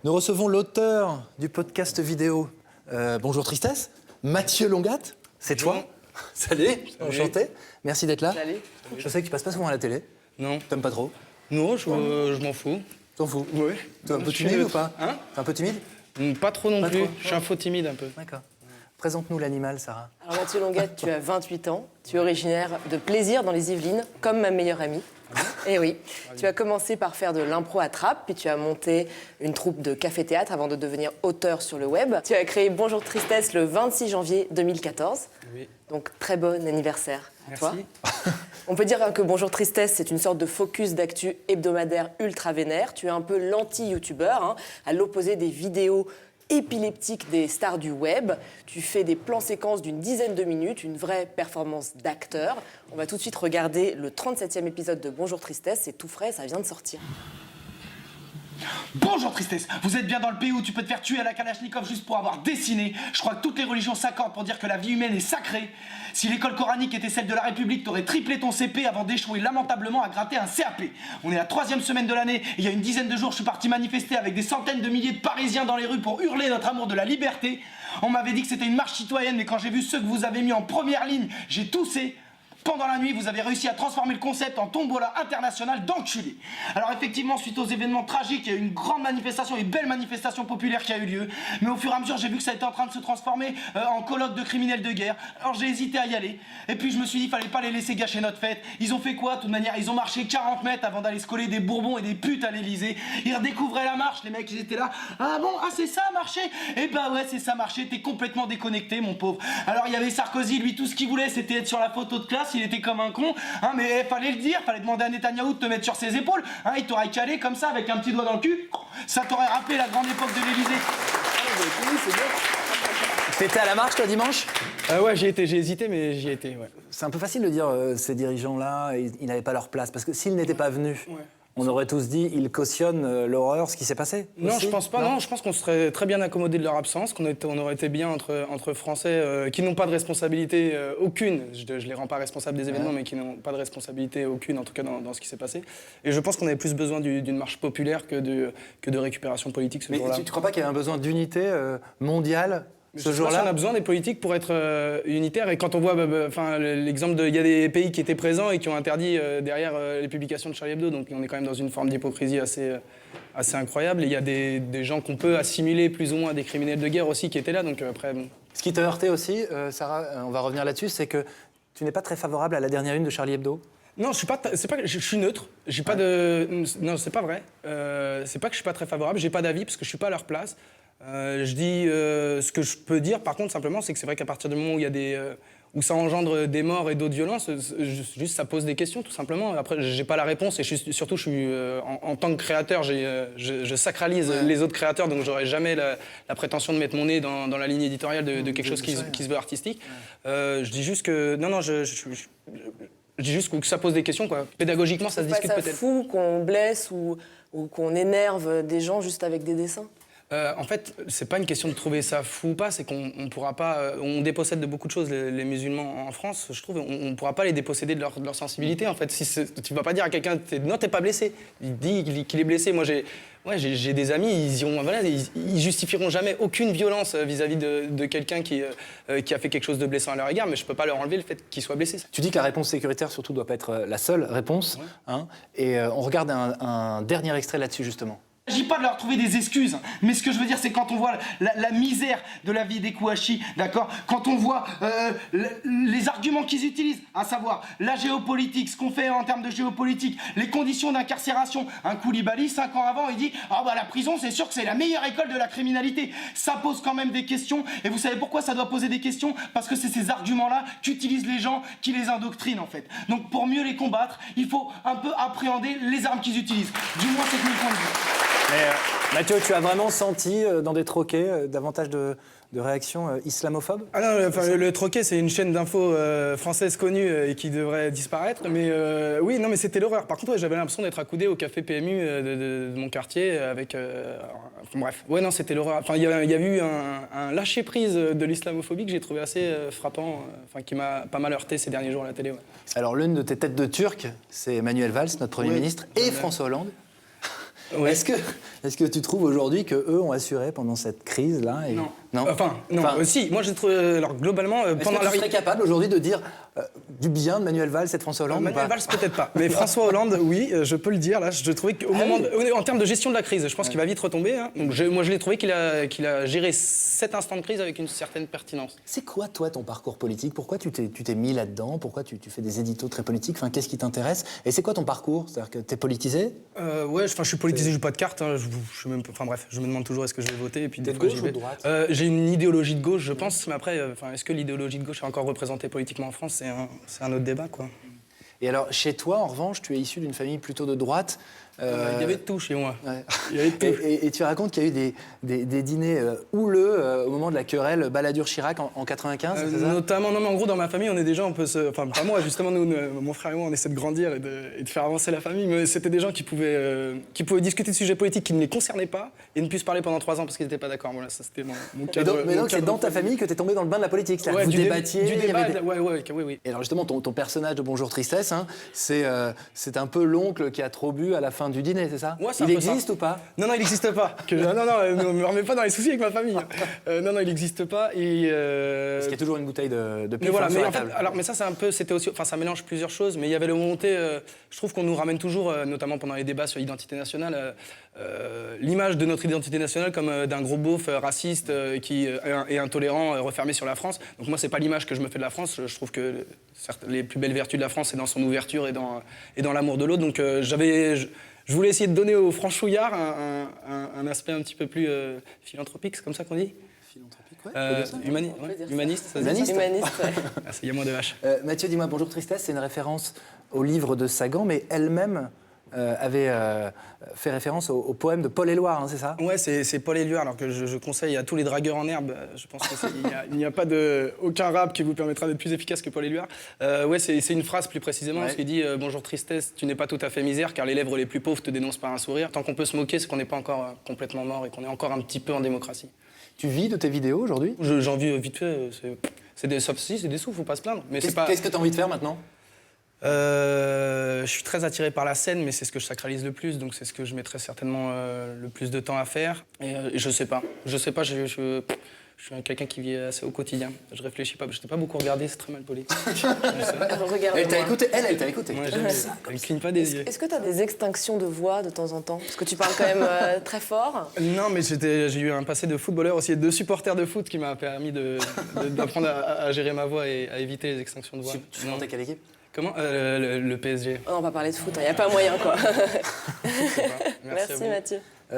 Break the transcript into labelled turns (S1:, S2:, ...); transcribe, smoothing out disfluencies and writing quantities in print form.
S1: Nous recevons l'auteur du podcast vidéo Bonjour Tristesse, Mathieu Longat. C'est toi. Salut, enchanté. Merci d'être là.
S2: Salut.
S1: Je sais que tu passes pas souvent à la télé.
S3: Non.
S1: T'aimes pas trop.
S3: Non, je m'en fous.
S1: T'en fous.
S3: Oui.
S1: T'es un peu timide ou pas?
S3: Hein?
S1: T'es un peu timide?
S3: Pas trop non
S1: Pas
S3: plus.
S1: trop.
S3: Je suis un faux timide un peu.
S1: D'accord. Présente-nous l'animal, Sarah.
S2: Alors Mathieu Longat, tu as 28 ans, tu es originaire de Plaisir dans les Yvelines, comme ma meilleure amie. Et oui, tu as commencé par faire de l'impro à Trappes, puis tu as monté une troupe de café-théâtre avant de devenir auteur sur le web. Tu as créé Bonjour Tristesse le 26 janvier 2014.
S3: Oui.
S2: Donc très bon anniversaire à
S3: Merci.
S2: toi. On peut dire que Bonjour Tristesse, c'est une sorte de focus d'actu hebdomadaire ultra vénère. Tu es un peu l'anti-youtubeur, à l'opposé des vidéos épileptiques des stars du web. Tu fais des plans séquences d'une dizaine de minutes, une vraie performance d'acteur. On va tout de suite regarder le 37e épisode de Bonjour Tristesse. C'est tout frais, ça vient de sortir.
S4: Bonjour Tristesse, vous êtes bien dans le pays où tu peux te faire tuer à la Kalachnikov juste pour avoir dessiné. Je crois que toutes les religions s'accordent pour dire que la vie humaine est sacrée. Si l'école coranique était celle de la République, t'aurais triplé ton CP avant d'échouer lamentablement à gratter un CAP. On est la 3e semaine de l'année et il y a une dizaine de jours je suis parti manifester avec des centaines de milliers de Parisiens dans les rues pour hurler notre amour de la liberté. On m'avait dit que c'était une marche citoyenne, mais quand j'ai vu ceux que vous avez mis en première ligne, j'ai toussé. Pendant la nuit, vous avez réussi à transformer le concept en tombola international d'enculé. Alors effectivement, suite aux événements tragiques, il y a eu une grande manifestation, une belle manifestation populaire qui a eu lieu. Mais au fur et à mesure, j'ai vu que ça était en train de se transformer en colloque de criminels de guerre. Alors j'ai hésité à y aller. Et puis je me suis dit, fallait pas les laisser gâcher notre fête. Ils ont fait quoi, de toute manière? Ils ont marché 40 mètres avant d'aller se coller des bourbons et des putes à l'Elysée. Ils redécouvraient la marche, les mecs, ils étaient là. Ah bon, ah c'est ça, marcher? Eh bah ouais, c'est ça, marcher. T'es complètement déconnecté, mon pauvre. Alors il y avait Sarkozy, lui, tout ce qu'il voulait, c'était être sur la photo de classe. Il était comme un con, hein, mais fallait le dire, fallait demander à Netanyahou de te mettre sur ses épaules, hein, il t'aurait calé comme ça avec un petit doigt dans le cul, ça t'aurait rappelé la grande époque de l'Élysée.
S1: T'étais à la marche, toi, dimanche?
S3: Ouais, j'ai hésité, mais j'y ai été, ouais.
S1: C'est un peu facile de dire ces dirigeants-là, ils n'avaient pas leur place. Parce que s'ils n'étaient pas venus,
S3: Ouais.
S1: on aurait tous dit ils cautionnent l'horreur, ce qui s'est passé.
S3: Non,
S1: aussi.
S3: je pense pas. Non, je pense qu'on serait très bien accommodé de leur absence, on aurait été bien entre Français qui n'ont pas de responsabilité aucune. Je les rends pas responsables des événements, mais qui n'ont pas de responsabilité aucune, en tout cas dans ce qui s'est passé. Et je pense qu'on avait plus besoin d'une marche populaire que de récupération politique ce
S1: Mais
S3: jour-là.
S1: tu ne crois pas qu'il y avait un besoin d'unité mondiale ce
S3: Je sais pas si
S1: jour-là?
S3: on a besoin des politiques pour être unitaires. Et quand on voit l'exemple il y a des pays qui étaient présents et qui ont interdit derrière les publications de Charlie Hebdo, donc on est quand même dans une forme d'hypocrisie assez incroyable. Et il y a des gens qu'on peut assimiler plus ou moins à des criminels de guerre aussi qui étaient là. Donc après, bon.
S1: Ce qui t'a heurté aussi, Sarah, on va revenir là-dessus, c'est que tu n'es pas très favorable à la dernière une de Charlie Hebdo.
S3: Non, je suis neutre. J'ai pas de. Non, c'est pas vrai. C'est pas que je suis pas très favorable. J'ai pas d'avis parce que je suis pas à leur place. Je dis ce que je peux dire. Par contre, simplement, c'est que c'est vrai qu'à partir du moment où il y a où ça engendre des morts et d'autres violences, juste ça pose des questions tout simplement. Après, j'ai pas la réponse et surtout, je suis en tant que créateur, je sacralise les autres créateurs, donc j'aurais jamais la prétention de mettre mon nez dans la ligne éditoriale de quelque chose qui se veut artistique. Je dis juste que non, je dis juste que ça pose des questions, quoi. Pédagogiquement, ça se discute
S2: C'est
S3: peut-être.
S2: fou qu'on blesse ou qu'on énerve des gens juste avec des dessins.
S3: En fait, c'est pas une question de trouver ça fou ou pas, c'est qu'on pourra pas. On dépossède de beaucoup de choses les musulmans en France, je trouve. On pourra pas les déposséder de leur sensibilité. En fait, tu vas pas dire à quelqu'un non, t'es pas blessé. Il dit qu'il est blessé. Moi, j'ai des amis, ils justifieront jamais aucune violence vis-à-vis de quelqu'un qui a fait quelque chose de blessant à leur égard, mais je peux pas leur enlever le fait qu'il soit blessé.
S1: Tu dis que la réponse sécuritaire, surtout, doit pas être la seule réponse. Hein, et on regarde un dernier extrait là-dessus, justement.
S4: Il ne s'agit pas de leur trouver des excuses, mais ce que je veux dire, c'est quand on voit la misère de la vie des Kouachi, d'accord? Quand on voit les arguments qu'ils utilisent, à savoir la géopolitique, ce qu'on fait en termes de géopolitique, les conditions d'incarcération. Un Koulibaly, 5 ans avant, il dit « Ah bah la prison, c'est sûr que c'est la meilleure école de la criminalité ». Ça pose quand même des questions, et vous savez pourquoi ça doit poser des questions? Parce que c'est ces arguments-là qu'utilisent les gens, qui les indoctrinent en fait. Donc pour mieux les combattre, il faut un peu appréhender les armes qu'ils utilisent. Du moins, c'est mon point de vue.
S1: Mais Mathieu, tu as vraiment senti dans des troquets davantage de réactions islamophobes?
S3: Ah non, le Troquet, c'est une chaîne d'infos française connue et qui devrait disparaître. Mais oui, non, mais c'était l'horreur. Par contre, ouais, j'avais l'impression d'être accoudé au café PMU de mon quartier avec. Enfin, bref, ouais, non, c'était l'horreur. Enfin, il y a eu un lâcher prise de l'islamophobie que j'ai trouvé assez frappant, qui m'a pas mal heurté ces derniers jours à la télé. Ouais.
S1: Alors, l'une de tes têtes de Turc, c'est Manuel Valls, notre Premier ministre, et François Hollande.
S3: Ouais.
S1: Est-ce que tu trouves aujourd'hui qu'eux ont assuré pendant cette crise-là
S3: Non.
S1: Non.
S3: Enfin, si. Moi, j'ai trouvé. Alors, globalement,
S1: Est-ce
S3: pendant
S1: que tu serais capable aujourd'hui de dire du bien de Manuel Valls et de François Hollande ou
S3: Manuel
S1: pas
S3: Valls, peut-être pas. Mais François Hollande, oui, je peux le dire. Là, je trouvais qu'au en termes de gestion de la crise, je pense qu'il va vite retomber. Hein. Donc, moi, je l'ai trouvé qu'il a géré cet instant de crise avec une certaine pertinence.
S1: C'est quoi, toi, ton parcours politique? Pourquoi tu t'es mis là-dedans? Pourquoi tu fais des éditos très politiques? Enfin, qu'est-ce qui t'intéresse? Et c'est quoi ton parcours? C'est-à-dire que t'es politisé?
S3: Ouais, je suis politisé, je joue pas de cartes. Hein, je me demande toujours est-ce que je vais voter. Et puis,
S1: T'es de gauche ou de droite?
S3: J'ai une idéologie de gauche, je pense. Mais après, est-ce que l'idéologie de gauche est encore représentée politiquement en France? C'est un autre débat, quoi.
S1: Et alors, chez toi, en revanche, tu es issu d'une famille plutôt de droite.
S3: Il y avait de tout chez moi.
S1: Ouais.
S3: Il y avait de tout.
S1: Et tu racontes qu'il y a eu des dîners houleux au moment de la querelle Balladur-Chirac en 95, c'est ça?
S3: Notamment, non, mais en gros, dans ma famille, on est des gens, enfin, pas moi, justement, mon frère et moi, on essaie de grandir et de faire avancer la famille, mais c'était des gens qui pouvaient discuter de sujets politiques qui ne les concernaient pas et ne puissent parler pendant 3 ans parce qu'ils n'étaient pas d'accord. Voilà, ça, c'était mon cadre.
S1: Mais donc, c'est dans ta famille que tu es tombé dans le bain de la politique, c'est-à-dire que vous débattiez.
S3: Du
S1: il y
S3: débat,
S1: avait des-
S3: oui.
S1: Et alors justement, ton personnage de Bonjour Tristesse, hein, c'est un peu l'oncle qui a trop bu à la fin du dîner, c'est ça?
S3: Ouais, c'est un
S1: Il
S3: peu ça.
S1: existe ou pas?
S3: Non, il n'existe pas. Ne me remets pas dans les soucis avec ma famille. Non, il n'existe pas. Et,
S1: Parce qu'il y a toujours une bouteille de
S3: mais
S1: pif
S3: voilà,
S1: sur
S3: mais
S1: la
S3: en fait,
S1: table.
S3: mais ça c'est un peu, c'était aussi, enfin ça mélange plusieurs choses, mais il y avait le montée, je trouve qu'on nous ramène toujours, notamment pendant les débats sur l'identité nationale, l'image de notre identité nationale comme d'un gros beauf raciste qui est intolérant, refermé sur la France. Donc moi c'est pas l'image que je me fais de la France. Je trouve que certes, les plus belles vertus de la France c'est dans son ouverture et dans l'amour de l'autre. Donc je voulais essayer de donner aux franchouillards un aspect un petit peu plus philanthropique, c'est comme ça qu'on dit?
S1: Philanthropique, ouais, on peut dire ça.
S2: peut dire ça.
S3: Humaniste, ça se dit
S1: Humaniste.
S2: Humaniste, ouais.
S3: Ah, il y a moins de vaches.
S1: Mathieu, dis-moi, Bonjour Tristesse, c'est une référence au livre de Sagan, mais elle-même avait fait référence au poème de Paul Éluard, hein, c'est ça?
S3: Ouais, c'est Paul Éluard, alors que je conseille à tous les dragueurs en herbe. Je pense qu'il n'y a pas aucun rap qui vous permettra d'être plus efficace que Paul Éluard. Ouais, c'est une phrase plus précisément,
S1: Ouais.
S3: ce qui dit Bonjour tristesse, tu n'es pas tout à fait misère, car les lèvres les plus pauvres te dénoncent par un sourire. Tant qu'on peut se moquer, c'est qu'on n'est pas encore complètement mort et qu'on est encore un petit peu en démocratie.
S1: Tu vis de tes vidéos aujourd'hui?
S3: J'en vis vite fait. C'est des sous, faut pas se plaindre. Mais c'est pas.
S1: Qu'est-ce que tu as envie de faire maintenant?
S3: Je suis très attiré par la scène, mais c'est ce que je sacralise le plus, donc c'est ce que je mettrai certainement le plus de temps à faire. Et je sais pas. Je suis quelqu'un qui vit assez au quotidien. Je réfléchis pas. Je t'ai pas beaucoup regardé, c'est très mal poli.
S2: Regarde-moi.
S1: Elle t'a écouté, elle t'a écouté.
S3: Moi, j'aime ça. Elle cligne pas des yeux.
S2: Est-ce que tu as des extinctions de voix de temps en temps? Parce que tu parles quand même très fort.
S3: Non, mais j'ai eu un passé de footballeur aussi, et de supporter de foot qui m'a permis d'apprendre à gérer ma voix et à éviter les extinctions de voix.
S1: Tu supportais quelle équipe?
S3: Comment le PSG.
S2: Oh, on va parler de foot, il n'y a pas moyen quoi.
S3: Je sais pas.
S2: Merci
S3: à vous.
S2: Mathieu.